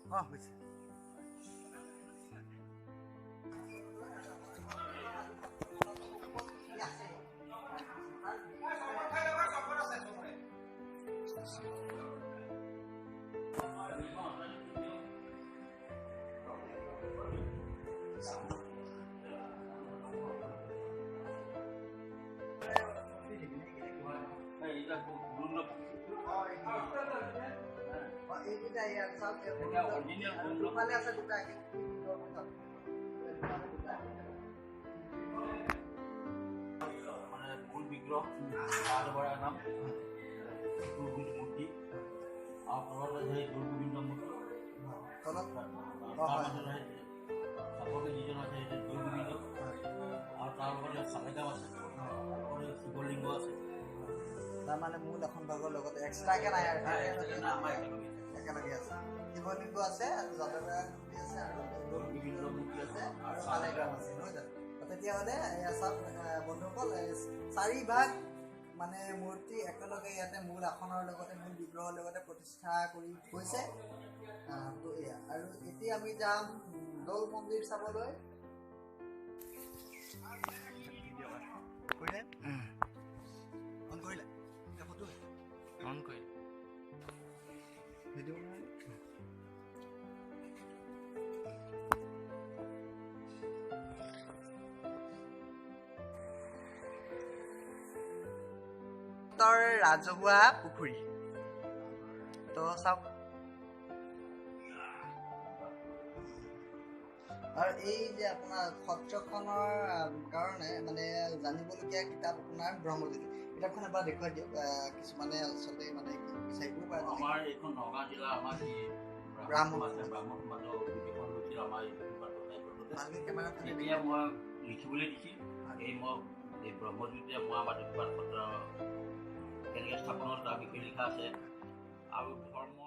হৈছে মূল বিগ্ৰহ নাম মূৰ্তি আৰ তলত আছে দুৰ্গোবিন্দ মূৰ্তি সাপকে যিজন আছে দুৰ্গোবিন্দ আৰ তাৰ লগতে সালেগাম আছে শিৱলিংগ আছে তাৰমানে মূল এখন ভাগৰ লগতে এক্সট্ৰাকে নাই আৰু আমাৰ একেলগে আছে শিৱলিংগ আছে আৰু জলবায়ু মূৰ্তি আছে আৰু দুৰ্গোবিন্দ মূৰ্তি আছে আৰু সালেগাম আছে নহয় জানো তেতিয়াহ'লে চাওক বন্ধুসকল 4 ভাগ মানে মূৰ্তি একেলগে ইয়াতে মূল আসনৰ লগতে মূল বিগ্ৰহৰ লগতে প্ৰতিষ্ঠা কৰি হৈছে তো এয়া আৰু এতিয়া আমি যাম দৌল মন্দিৰ চাবলৈ অন কৰিলে ফটো অন কৰি ভিডিঅ' ৰাজহুৱা পুখুৰী তো চাওক আৰু এই যে আপোনাৰ সত্ৰখনৰ কাৰণে মানে জানিবলগীয়া কিতাপ আপোনাৰ ব্ৰহ্মজ্যোতি কিতাপখন এবাৰ দেখুৱাই দিয়ক কিছুমানে আচলতে মানে বিচাৰিবও পাৰে আমাৰ এইখন নগাঁও জিলা আমাৰ ব্ৰাহ্মণ সমাজৰ বিদেশখন গৈছিল আমাৰ ভালকৈ কেমেৰা এতিয়া মই লিখিবলৈ দিছিল এই মই এই ব্ৰহ্মজ্যোতিয়ে মই আমাৰ দক্ষিণ সত্ৰ কেনেকৈ স্থাপনৰ তাৰ বিষয়ে লিখা আছে আৰু ধৰ্ম